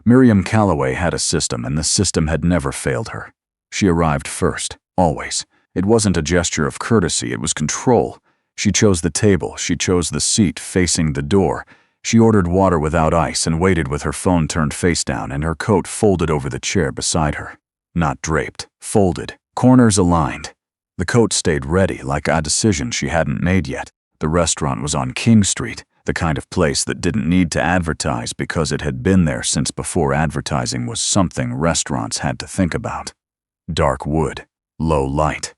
Miriam Calloway had a system, and the system had never failed her. She arrived first, always. It wasn't a gesture of courtesy, it was control. She chose the table, she chose the seat facing the door. She ordered water without ice and waited with her phone turned face down and her coat folded over the chair beside her. Not draped, folded, corners aligned. The coat stayed ready, like a decision she hadn't made yet. The restaurant was on King Street, the kind of place that didn't need to advertise because it had been there since before advertising was something restaurants had to think about. Dark wood, low light.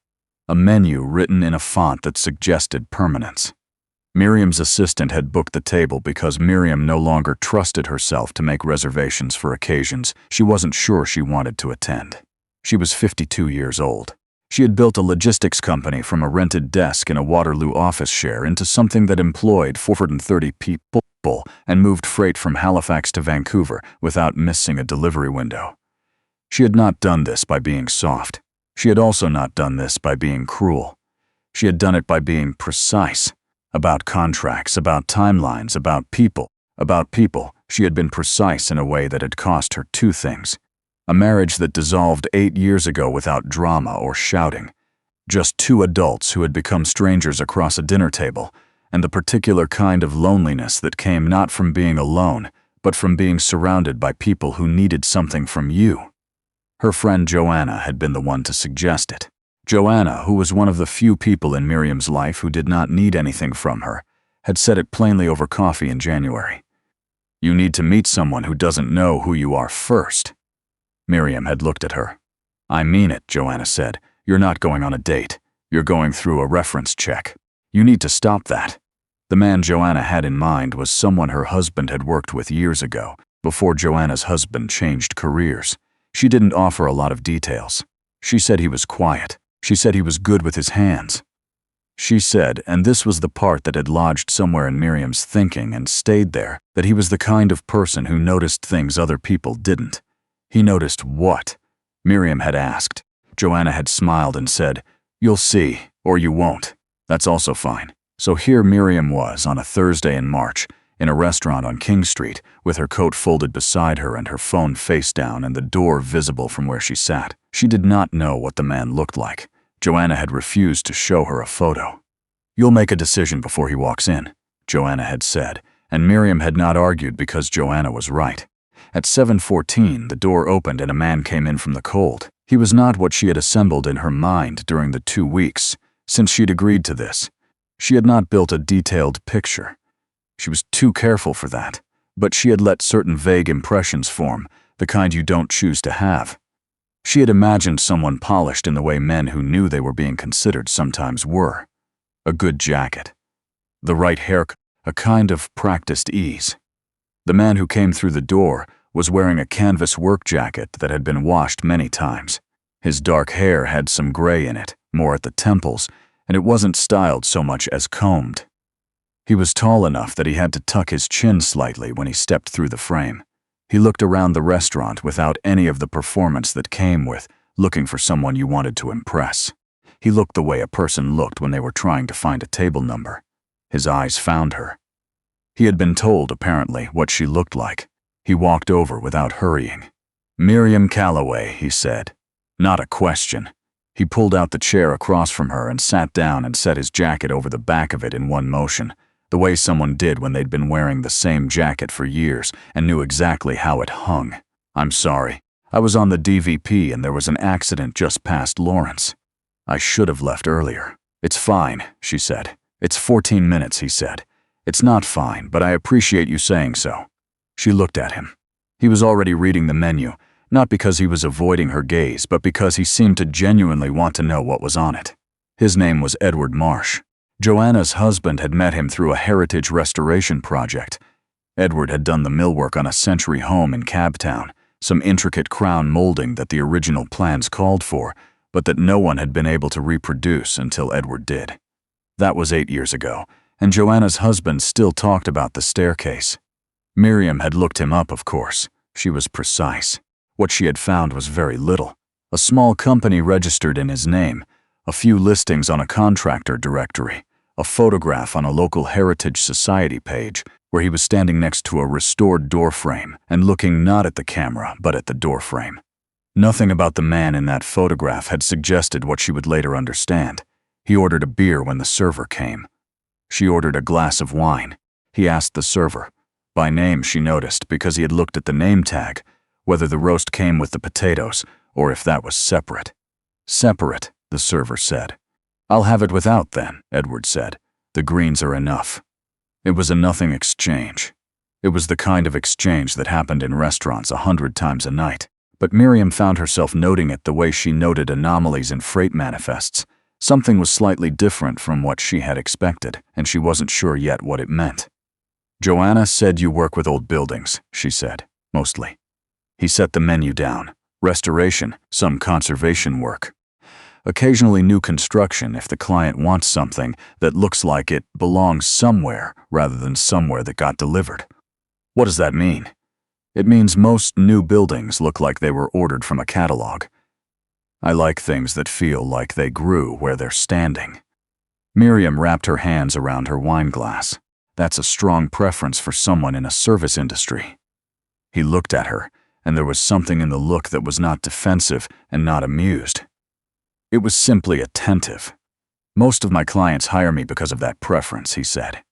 A menu written in a font that suggested permanence. Miriam's assistant had booked the table because Miriam no longer trusted herself to make reservations for occasions she wasn't sure she wanted to attend. She was 52 years old. She had built a logistics company from a rented desk in a Waterloo office share into something that employed 430 people and moved freight from Halifax to Vancouver without missing a delivery window. She had not done this by being soft. She had also not done this by being cruel. She had done it by being precise. About contracts, about timelines, about people. She had been precise in a way that had cost her two things. A marriage that dissolved 8 years ago without drama or shouting. Just two adults who had become strangers across a dinner table, and the particular kind of loneliness that came not from being alone, but from being surrounded by people who needed something from you. Her friend Joanna had been the one to suggest it. Joanna, who was one of the few people in Miriam's life who did not need anything from her, had said it plainly over coffee in January. You need to meet someone who doesn't know who you are first. Miriam had looked at her. I mean it, Joanna said. You're not going on a date. You're going through a reference check. You need to stop that. The man Joanna had in mind was someone her husband had worked with years ago, before Joanna's husband changed careers. She didn't offer a lot of details. She said he was quiet. She said he was good with his hands. She said, and this was the part that had lodged somewhere in Miriam's thinking and stayed there, that he was the kind of person who noticed things other people didn't. He noticed what? Miriam had asked. Joanna had smiled and said, You'll see, or you won't. That's also fine. So here Miriam was on a Thursday in March, in a restaurant on King Street, with her coat folded beside her and her phone face down and the door visible from where she sat. She did not know what the man looked like. Joanna had refused to show her a photo. You'll make a decision before he walks in, Joanna had said, and Miriam had not argued because Joanna was right. At 7:14, the door opened and a man came in from the cold. He was not what she had assembled in her mind during the 2 weeks, since she'd agreed to this. She had not built a detailed picture. She was too careful for that, but she had let certain vague impressions form, the kind you don't choose to have. She had imagined someone polished in the way men who knew they were being considered sometimes were. A good jacket. The right haircut, a kind of practiced ease. The man who came through the door was wearing a canvas work jacket that had been washed many times. His dark hair had some gray in it, more at the temples, and it wasn't styled so much as combed. He was tall enough that he had to tuck his chin slightly when he stepped through the frame. He looked around the restaurant without any of the performance that came with looking for someone you wanted to impress. He looked the way a person looked when they were trying to find a table number. His eyes found her. He had been told, apparently, what she looked like. He walked over without hurrying. Miriam Calloway, he said. Not a question. He pulled out the chair across from her and sat down and set his jacket over the back of it in one motion, the way someone did when they'd been wearing the same jacket for years and knew exactly how it hung. I'm sorry. I was on the DVP and there was an accident just past Lawrence. I should have left earlier. It's fine, she said. It's 14 minutes, he said. It's not fine, but I appreciate you saying so. She looked at him. He was already reading the menu, not because he was avoiding her gaze, but because he seemed to genuinely want to know what was on it. His name was Edward Marsh. Joanna's husband had met him through a heritage restoration project. Edward had done the millwork on a century home in Cabtown, some intricate crown molding that the original plans called for, but that no one had been able to reproduce until Edward did. That was 8 years ago, and Joanna's husband still talked about the staircase. Miriam had looked him up, of course. She was precise. What she had found was very little. A small company registered in his name, a few listings on a contractor directory, a photograph on a local Heritage Society page, where he was standing next to a restored doorframe and looking not at the camera but at the doorframe. Nothing about the man in that photograph had suggested what she would later understand. He ordered a beer when the server came. She ordered a glass of wine. He asked the server. By name, she noticed, because he had looked at the name tag, whether the roast came with the potatoes or if that was separate. Separate, the server said. I'll have it without then, Edward said. The greens are enough. It was a nothing exchange. It was the kind of exchange that happened in restaurants 100 times a night. But Miriam found herself noting it the way she noted anomalies in freight manifests. Something was slightly different from what she had expected, and she wasn't sure yet what it meant. Joanna said you work with old buildings, she said, mostly. He set the menu down. Restoration, some conservation work. Occasionally new construction if the client wants something that looks like it belongs somewhere rather than somewhere that got delivered. What does that mean? It means most new buildings look like they were ordered from a catalog. I like things that feel like they grew where they're standing. Miriam wrapped her hands around her wine glass. That's a strong preference for someone in a service industry. He looked at her, and there was something in the look that was not defensive and not amused. It was simply attentive. Most of my clients hire me because of that preference, he said.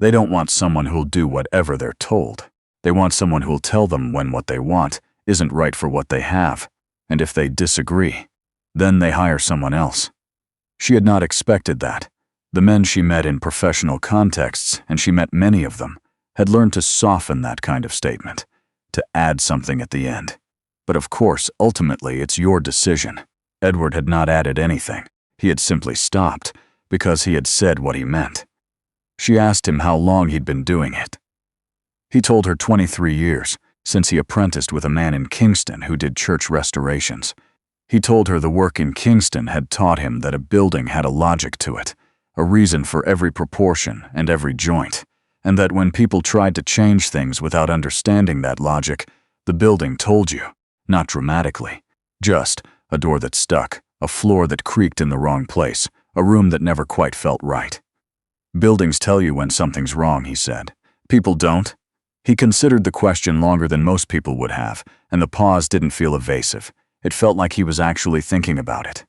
They don't want someone who'll do whatever they're told. They want someone who'll tell them when what they want isn't right for what they have, and if they disagree, then they hire someone else. She had not expected that. The men she met in professional contexts, and she met many of them, had learned to soften that kind of statement, to add something at the end. But of course, ultimately, it's your decision. Edward had not added anything. He had simply stopped, because he had said what he meant. She asked him how long he'd been doing it. He told her 23 years, since he apprenticed with a man in Kingston who did church restorations. He told her the work in Kingston had taught him that a building had a logic to it, a reason for every proportion and every joint, and that when people tried to change things without understanding that logic, the building told you, not dramatically, just a door that stuck, a floor that creaked in the wrong place, a room that never quite felt right. Buildings tell you when something's wrong, he said. People don't. He considered the question longer than most people would have, and the pause didn't feel evasive. It felt like he was actually thinking about it.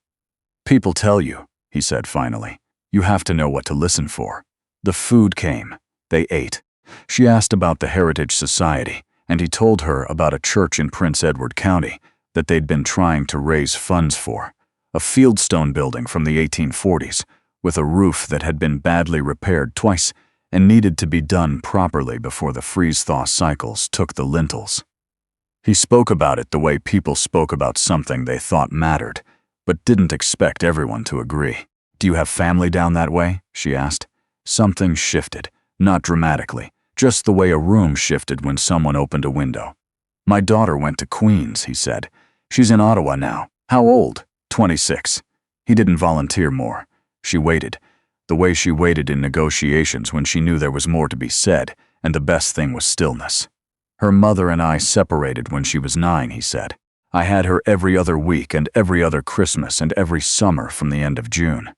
People tell you, he said finally. You have to know what to listen for. The food came. They ate. She asked about the Heritage Society, and he told her about a church in Prince Edward County that they'd been trying to raise funds for, a fieldstone building from the 1840s, with a roof that had been badly repaired twice and needed to be done properly before the freeze-thaw cycles took the lintels. He spoke about it the way people spoke about something they thought mattered, but didn't expect everyone to agree. Do you have family down that way? She asked. Something shifted, not dramatically, just the way a room shifted when someone opened a window. My daughter went to Queens, he said. She's in Ottawa now. How old? 26. He didn't volunteer more. She waited, the way she waited in negotiations when she knew there was more to be said, and the best thing was stillness. Her mother and I separated when she was 9, he said. I had her every other week and every other Christmas and every summer from the end of June.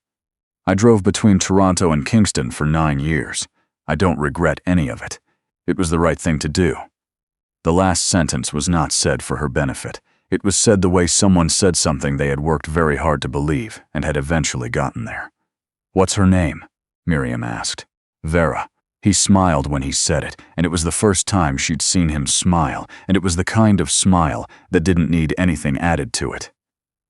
I drove between Toronto and Kingston for 9 years. I don't regret any of it. It was the right thing to do. The last sentence was not said for her benefit. It was said the way someone said something they had worked very hard to believe and had eventually gotten there. What's her name? Miriam asked. Vera. He smiled when he said it, and it was the first time she'd seen him smile, and it was the kind of smile that didn't need anything added to it.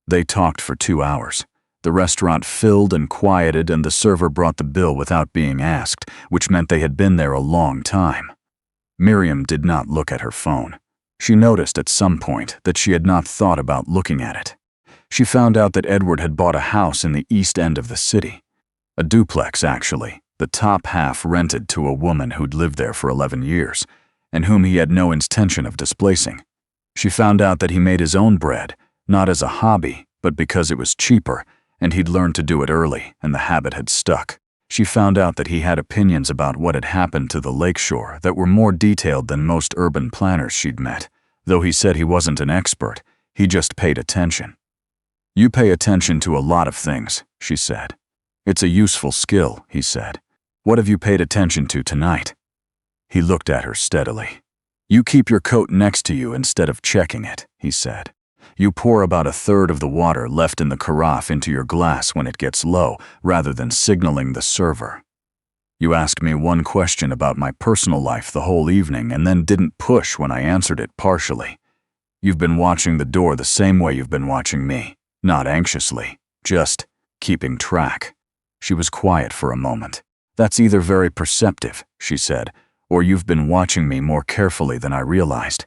They talked for 2 hours. The restaurant filled and quieted, and the server brought the bill without being asked, which meant they had been there a long time. Miriam did not look at her phone. She noticed at some point that she had not thought about looking at it. She found out that Edward had bought a house in the east end of the city. A duplex, actually, the top half rented to a woman who'd lived there for 11 years, and whom he had no intention of displacing. She found out that he made his own bread, not as a hobby, but because it was cheaper, and he'd learned to do it early, and the habit had stuck. She found out that he had opinions about what had happened to the lakeshore that were more detailed than most urban planners she'd met. Though he said he wasn't an expert, he just paid attention. You pay attention to a lot of things, she said. It's a useful skill, he said. What have you paid attention to tonight? He looked at her steadily. "You keep your coat next to you instead of checking it," he said. "You pour about a third of the water left in the carafe into your glass when it gets low, rather than signaling the server. You asked me one question about my personal life the whole evening and then didn't push when I answered it partially. You've been watching the door the same way you've been watching me, not anxiously, just keeping track." She was quiet for a moment. "That's either very perceptive," she said, "or you've been watching me more carefully than I realized."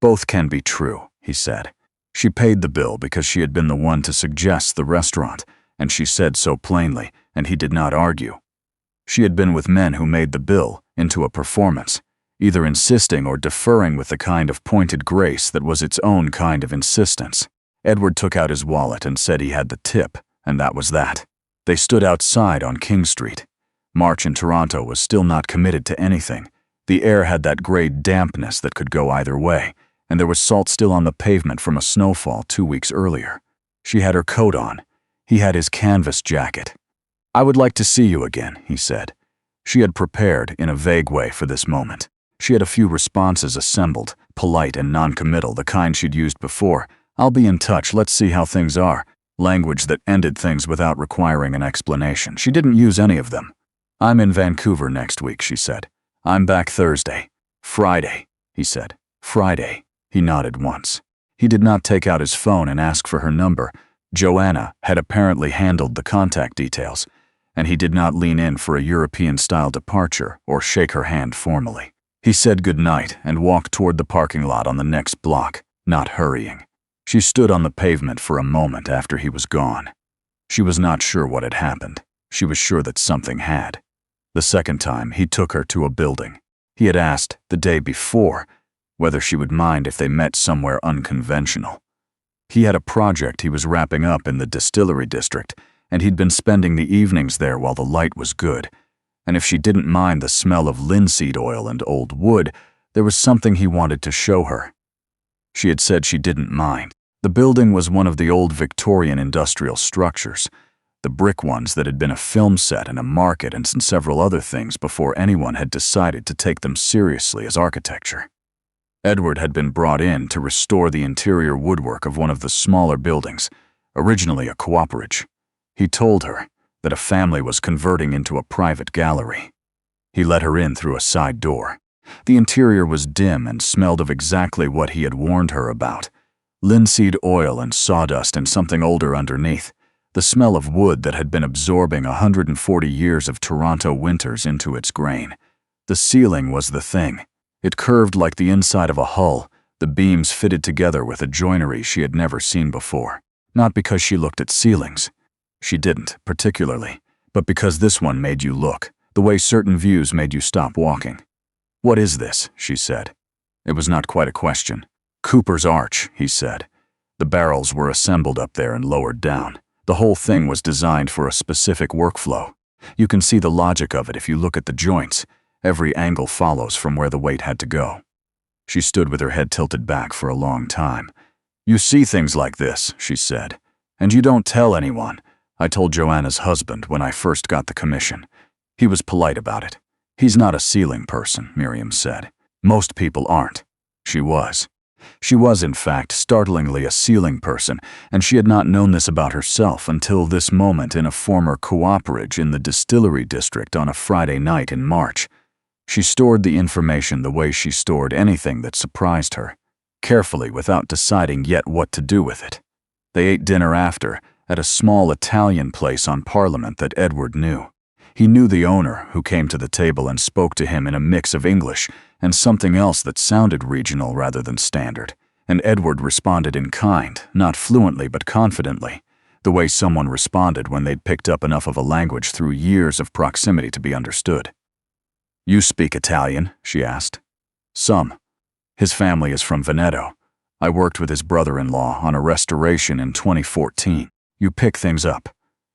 "Both can be true," he said. She paid the bill because she had been the one to suggest the restaurant, and she said so plainly, and he did not argue. She had been with men who made the bill into a performance, either insisting or deferring with the kind of pointed grace that was its own kind of insistence. Edward took out his wallet and said he had the tip, and that was that. They stood outside on King Street. March in Toronto was still not committed to anything. The air had that gray dampness that could go either way, and there was salt still on the pavement from a snowfall 2 weeks earlier. She had her coat on. He had his canvas jacket. "I would like to see you again," he said. She had prepared, in a vague way, for this moment. She had a few responses assembled, polite and non-committal, the kind she'd used before. "I'll be in touch, let's see how things are." Language that ended things without requiring an explanation. She didn't use any of them. "I'm in Vancouver next week," she said. "I'm back Thursday." "Friday," he said. "Friday." He nodded once. He did not take out his phone and ask for her number. Joanna had apparently handled the contact details, and he did not lean in for a European-style departure or shake her hand formally. He said goodnight and walked toward the parking lot on the next block, not hurrying. She stood on the pavement for a moment after he was gone. She was not sure what had happened. She was sure that something had. The second time, he took her to a building. He had asked, the day before, whether she would mind if they met somewhere unconventional. He had a project he was wrapping up in the distillery district, and he'd been spending the evenings there while the light was good. And if she didn't mind the smell of linseed oil and old wood, there was something he wanted to show her. She had said she didn't mind. The building was one of the old Victorian industrial structures, the brick ones that had been a film set and a market and several other things before anyone had decided to take them seriously as architecture. Edward had been brought in to restore the interior woodwork of one of the smaller buildings, originally a cooperage. He told her that a family was converting into a private gallery. He let her in through a side door. The interior was dim and smelled of exactly what he had warned her about: linseed oil and sawdust and something older underneath, the smell of wood that had been absorbing 140 years of Toronto winters into its grain. The ceiling was the thing. It curved like the inside of a hull, the beams fitted together with a joinery she had never seen before. Not because she looked at ceilings. She didn't, particularly, but because this one made you look, the way certain views made you stop walking. "What is this?" she said. It was not quite a question. "Cooper's Arch," he said. The barrels were assembled up there and lowered down. The whole thing was designed for a specific workflow. You can see the logic of it if you look at the joints. Every angle follows from where the weight had to go. She stood with her head tilted back for a long time. "You see things like this," she said, "and you don't tell anyone. I told Joanna's husband when I first got the commission. He was polite about it. He's not a ceiling person," Miriam said. "Most people aren't." She was. She was, in fact, startlingly a ceiling person, and she had not known this about herself until this moment in a former cooperage in the distillery district on a Friday night in March. She stored the information the way she stored anything that surprised her, carefully without deciding yet what to do with it. They ate dinner after, at a small Italian place on Parliament that Edward knew. He knew the owner, who came to the table and spoke to him in a mix of English and something else that sounded regional rather than standard, and Edward responded in kind, not fluently but confidently, the way someone responded when they'd picked up enough of a language through years of proximity to be understood. "You speak Italian?" she asked. "Some. His family is from Veneto. I worked with his brother-in-law on a restoration in 2014. You pick things up."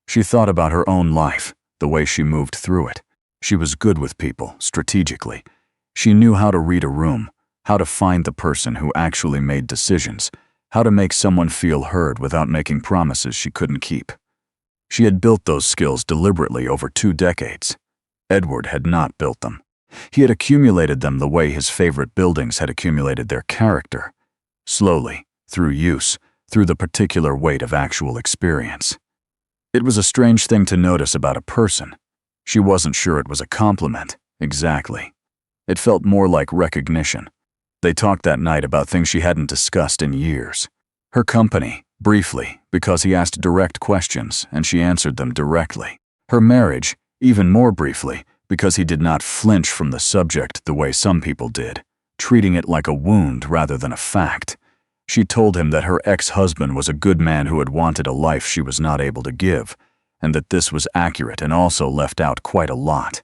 She thought about her own life, the way she moved through it. She was good with people, strategically. She knew how to read a room, how to find the person who actually made decisions, how to make someone feel heard without making promises she couldn't keep. She had built those skills deliberately over 2 decades. Edward had not built them. He had accumulated them the way his favorite buildings had accumulated their character. Slowly, through use, through the particular weight of actual experience. It was a strange thing to notice about a person. She wasn't sure it was a compliment, exactly. It felt more like recognition. They talked that night about things she hadn't discussed in years. Her company, briefly, because he asked direct questions and she answered them directly. Her marriage, even more briefly, because he did not flinch from the subject the way some people did, treating it like a wound rather than a fact. She told him that her ex-husband was a good man who had wanted a life she was not able to give, and that this was accurate and also left out quite a lot.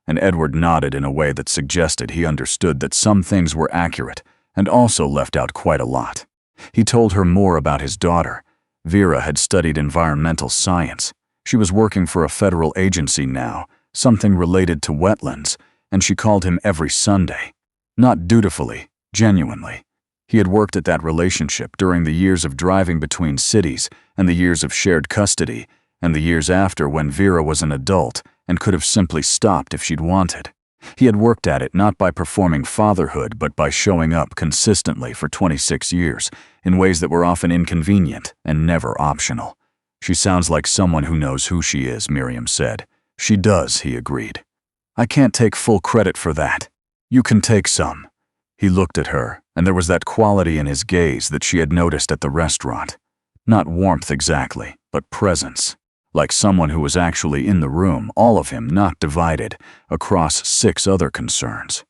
And Edward nodded in a way that suggested he understood that some things were accurate and also left out quite a lot. He told her more about his daughter. Vera had studied environmental science. She was working for a federal agency now, something related to wetlands, and she called him every Sunday. Not dutifully, genuinely. He had worked at that relationship during the years of driving between cities and the years of shared custody and the years after when Vera was an adult and could have simply stopped if she'd wanted. He had worked at it not by performing fatherhood but by showing up consistently for 26 years in ways that were often inconvenient and never optional. She sounds like someone who knows who she is, Miriam said. She does, he agreed. I can't take full credit for that. You can take some. He looked at her, and there was that quality in his gaze that she had noticed at the restaurant. Not warmth exactly, but presence. Like someone who was actually in the room, all of him not divided, across 6 other concerns.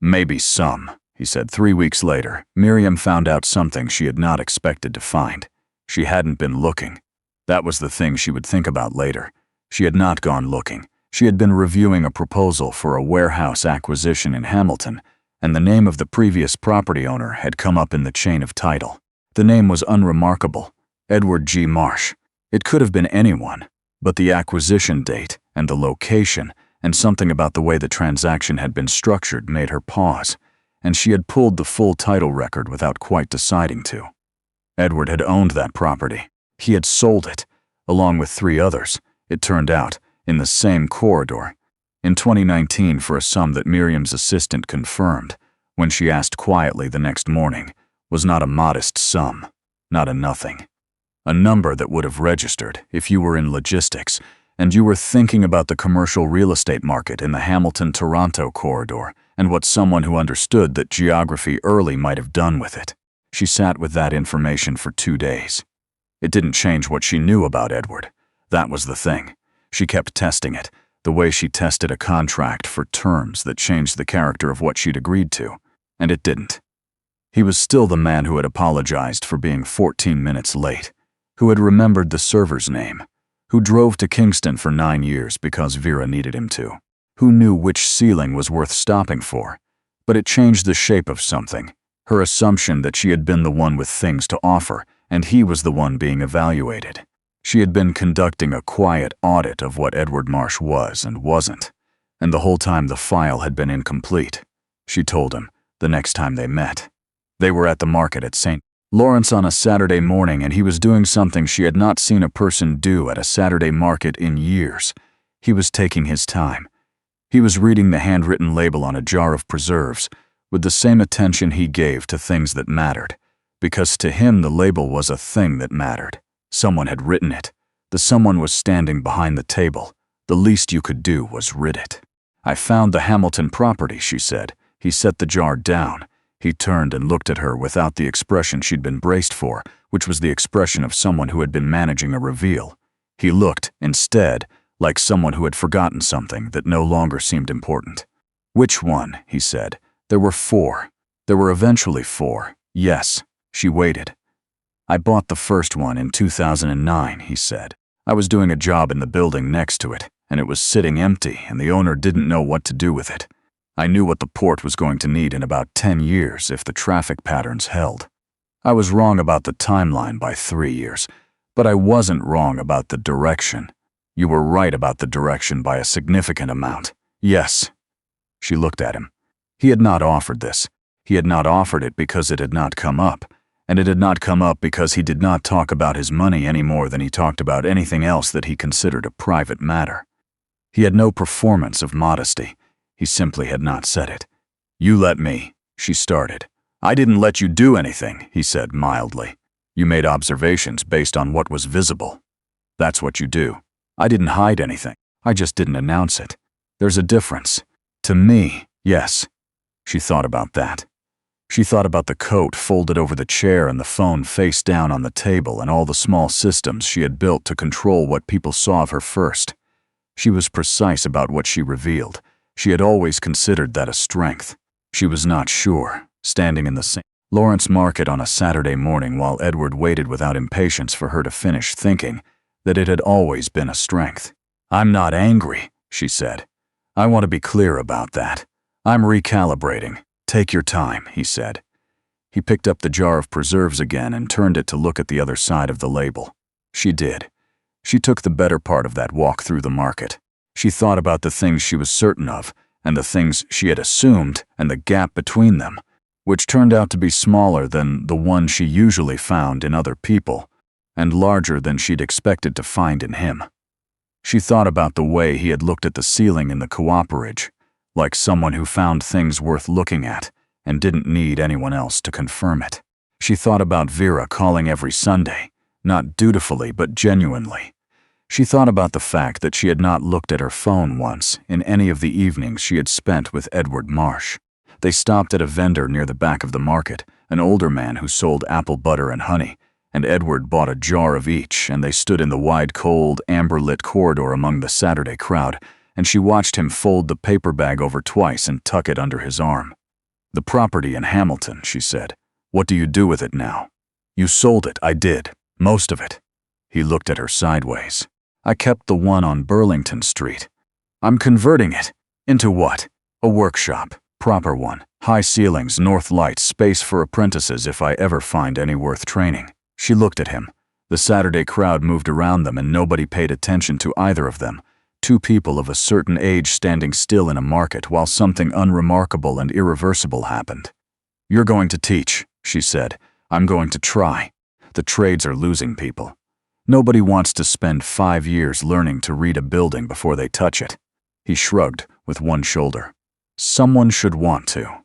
Maybe some, he said 3 weeks later. Miriam found out something she had not expected to find. She hadn't been looking. That was the thing she would think about later. She had not gone looking. She had been reviewing a proposal for a warehouse acquisition in Hamilton, and the name of the previous property owner had come up in the chain of title. The name was unremarkable, Edward G. Marsh. It could have been anyone, but the acquisition date and the location and something about the way the transaction had been structured made her pause, and she had pulled the full title record without quite deciding to. Edward had owned that property. He had sold it, along with 3 others, it turned out, in the same corridor, in 2019 for a sum that Miriam's assistant confirmed, when she asked quietly the next morning, was not a modest sum, not a nothing. A number that would have registered if you were in logistics and you were thinking about the commercial real estate market in the Hamilton-Toronto corridor and what someone who understood that geography early might have done with it. She sat with that information for 2 days. It didn't change what she knew about Edward. That was the thing. She kept testing it, the way she tested a contract for terms that changed the character of what she'd agreed to, and it didn't. He was still the man who had apologized for being 14 minutes late, who had remembered the server's name, who drove to Kingston for 9 years because Vera needed him to, who knew which ceiling was worth stopping for. But it changed the shape of something, her assumption that she had been the one with things to offer, and he was the one being evaluated. She had been conducting a quiet audit of what Edward Marsh was and wasn't, and the whole time the file had been incomplete. She told him, the next time they met. They were at the market at St. Lawrence on a Saturday morning, and he was doing something she had not seen a person do at a Saturday market in years. He was taking his time. He was reading the handwritten label on a jar of preserves with the same attention he gave to things that mattered, because to him the label was a thing that mattered. Someone had written it. The someone was standing behind the table. The least you could do was rid it. I found the Hamilton property, she said. He set the jar down. He turned and looked at her without the expression she'd been braced for, which was the expression of someone who had been managing a reveal. He looked, instead, like someone who had forgotten something that no longer seemed important. Which one? He said. There were 4. There were eventually 4. Yes. She waited. I bought the first one in 2009, he said. I was doing a job in the building next to it, and it was sitting empty, and the owner didn't know what to do with it. I knew what the port was going to need in about 10 years if the traffic patterns held. I was wrong about the timeline by 3 years, but I wasn't wrong about the direction. You were right about the direction by a significant amount. Yes. She looked at him. He had not offered this. He had not offered it because it had not come up. And it had not come up because he did not talk about his money any more than he talked about anything else that he considered a private matter. He had no performance of modesty. He simply had not said it. "You let me," she started. "I didn't let you do anything," he said mildly. "You made observations based on what was visible. That's what you do. I didn't hide anything. I just didn't announce it. There's a difference. To me, yes." She thought about that. She thought about the coat folded over the chair and the phone face down on the table and all the small systems she had built to control what people saw of her first. She was precise about what she revealed. She had always considered that a strength. She was not sure, standing in the St. Lawrence Market on a Saturday morning while Edward waited without impatience for her to finish thinking, that it had always been a strength. "I'm not angry," she said. "I want to be clear about that. I'm recalibrating. Take your time," he said. He picked up the jar of preserves again and turned it to look at the other side of the label. She did. She took the better part of that walk through the market. She thought about the things she was certain of, and the things she had assumed, and the gap between them, which turned out to be smaller than the one she usually found in other people, and larger than she'd expected to find in him. She thought about the way he had looked at the ceiling in the cooperage, like someone who found things worth looking at and didn't need anyone else to confirm it. She thought about Vera calling every Sunday, not dutifully but genuinely. She thought about the fact that she had not looked at her phone once in any of the evenings she had spent with Edward Marsh. They stopped at a vendor near the back of the market, an older man who sold apple butter and honey, and Edward bought a jar of each, and they stood in the wide, cold, amber-lit corridor among the Saturday crowd, and she watched him fold the paper bag over twice and tuck it under his arm. "The property in Hamilton," she said. "What do you do with it now?" "You sold it." "I did. Most of it." He looked at her sideways. "I kept the one on Burlington Street. I'm converting it." "Into what?" "A workshop. Proper one. High ceilings, north lights, space for apprentices if I ever find any worth training." She looked at him. The Saturday crowd moved around them and nobody paid attention to either of them. Two people of a certain age standing still in a market while something unremarkable and irreversible happened. "You're going to teach," she said. "I'm going to try. The trades are losing people. Nobody wants to spend 5 years learning to read a building before they touch it." He shrugged with one shoulder. "Someone should want to."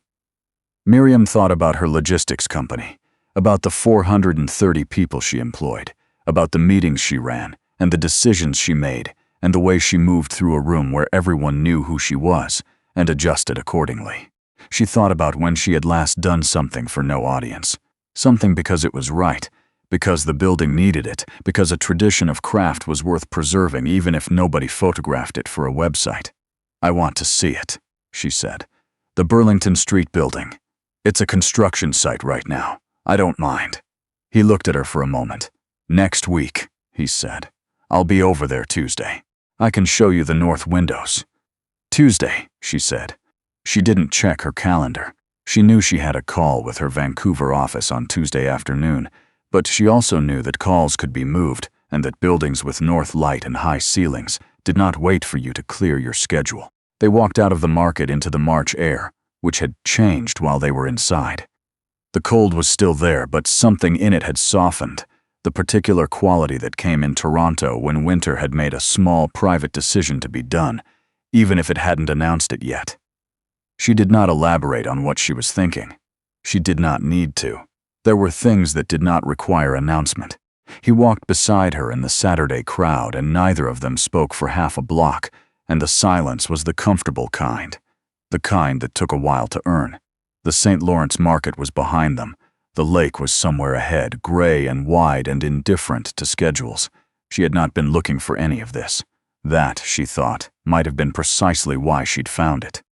Miriam thought about her logistics company, about the 430 people she employed, about the meetings she ran, and the decisions she made, and the way she moved through a room where everyone knew who she was, and adjusted accordingly. She thought about when she had last done something for no audience, something because it was right, because the building needed it, because a tradition of craft was worth preserving even if nobody photographed it for a website. "I want to see it," she said. "The Burlington Street building. It's a construction site right now. I don't mind." He looked at her for a moment. "Next week," he said. "I'll be over there Tuesday. I can show you the north windows." "Tuesday," she said. She didn't check her calendar. She knew she had a call with her Vancouver office on Tuesday afternoon, but she also knew that calls could be moved and that buildings with north light and high ceilings did not wait for you to clear your schedule. They walked out of the market into the March air, which had changed while they were inside. The cold was still there, but something in it had softened, the particular quality that came in Toronto when winter had made a small private decision to be done, even if it hadn't announced it yet. She did not elaborate on what she was thinking. She did not need to. There were things that did not require announcement. He walked beside her in the Saturday crowd, and neither of them spoke for half a block, and the silence was the comfortable kind, the kind that took a while to earn. The St. Lawrence Market was behind them. The lake was somewhere ahead, gray and wide and indifferent to schedules. She had not been looking for any of this. That, she thought, might have been precisely why she'd found it.